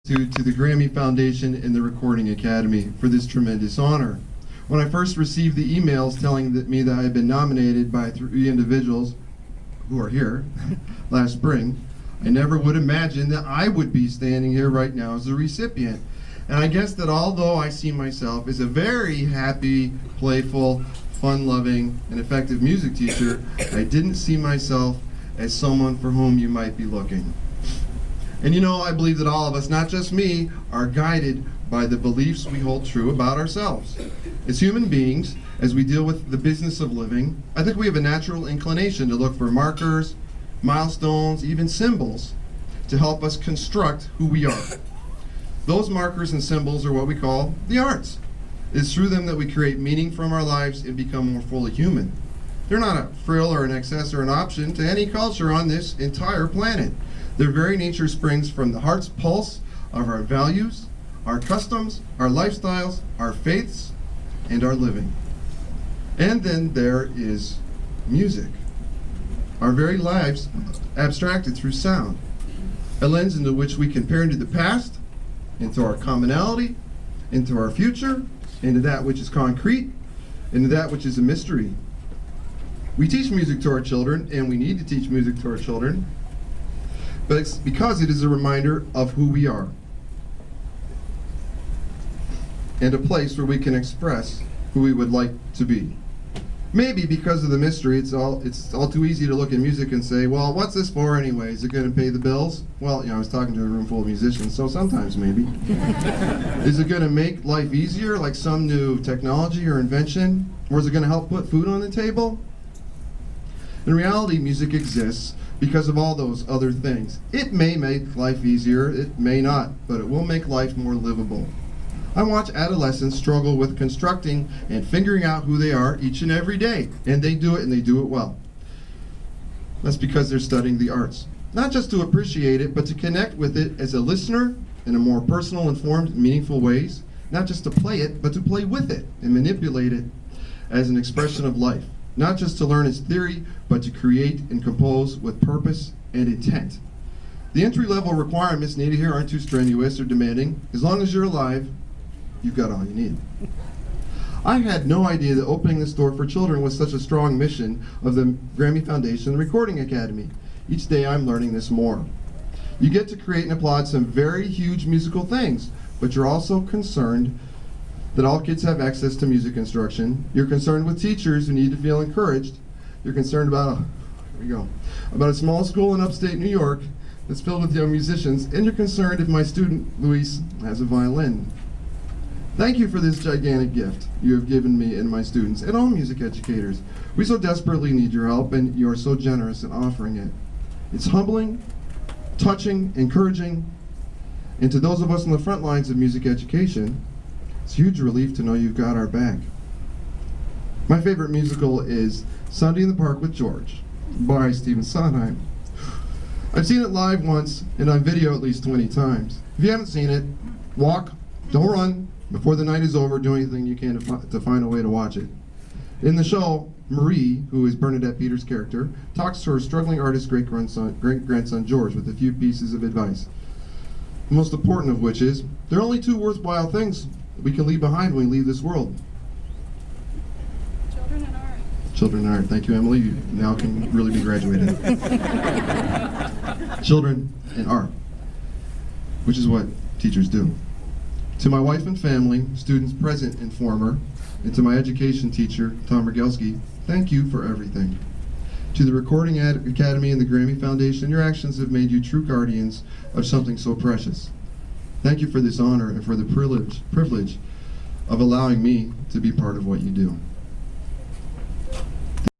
to the Grammy Foundation and the Recording Academy for this tremendous honor. When I first received the emails telling me that I had been nominated by 3 individuals who are here last spring, I never would imagine that I would be standing here right now as a recipient. And I guess that although I see myself as a very happy, playful, fun-loving, and effective music teacher, I didn't see myself as someone for whom you might be looking. And you know, I believe that all of us, not just me, are guided by the beliefs we hold true about ourselves. As human beings, as we deal with the business of living, I think we have a natural inclination to look for markers, milestones, even symbols to help us construct who we are. Those markers and symbols are what we call the arts. It's through them that we create meaning from our lives and become more fully human. They're not a frill or an excess or an option to any culture on this entire planet. Their very nature springs from the heart's pulse of our values, our customs, our lifestyles, our faiths, and our living. And then there is music. Our very lives abstracted through sound, a lens into which we can peer into the past, into our commonality, into our future, into that which is concrete, into that which is a mystery. We teach music to our children, and we need to teach music to our children, but it's because it is a reminder of who we are, and a place where we can express who we would like to be. Maybe because of the mystery, it's all too easy to look at music and say, well, what's this for anyway? Is it going to pay the bills? Well, you know, I was talking to a room full of musicians, so sometimes maybe. Is it going to make life easier, like some new technology or invention? Or is it going to help put food on the table? In reality, music exists because of all those other things. It may make life easier, it may not, but it will make life more livable. I watch adolescents struggle with constructing and figuring out who they are each and every day, and they do it well. That's because they're studying the arts. Not just to appreciate it, but to connect with it as a listener in a more personal, informed, meaningful ways. Not just to play it, but to play with it and manipulate it as an expression of life. Not just to learn its theory, but to create and compose with purpose and intent. The entry-level requirements needed here aren't too strenuous or demanding. As long as you're alive, you've got all you need. I had no idea that opening this door for children was such a strong mission of the Grammy Foundation and Recording Academy. Each day I'm learning this more. You get to create and applaud some very huge musical things, but you're also concerned that all kids have access to music instruction. You're concerned with teachers who need to feel encouraged. You're concerned about a small school in upstate New York that's filled with young musicians, and you're concerned if my student, Luis, has a violin. Thank you for this gigantic gift you have given me and my students, and all music educators. We so desperately need your help, and you are so generous in offering it. It's humbling, touching, encouraging, and to those of us on the front lines of music education, it's a huge relief to know you've got our back. My favorite musical is Sunday in the Park with George by Stephen Sondheim. I've seen it live once and on video at least 20 times. If you haven't seen it, walk, don't run. Before the night is over, do anything you can to find a way to watch it. In the show, Marie, who is Bernadette Peters' character, talks to her struggling artist great-grandson George with a few pieces of advice. The most important of which is, there are only 2 worthwhile things we can leave behind when we leave this world. Children and art. Children and art. Thank you, Emily. You now can really be graduated. Children and art, which is what teachers do. To my wife and family, students present and former, and to my education teacher, Tom Rogelski, thank you for everything. To the Recording Academy and the Grammy Foundation, your actions have made you true guardians of something so precious. Thank you for this honor and for the privilege of allowing me to be part of what you do.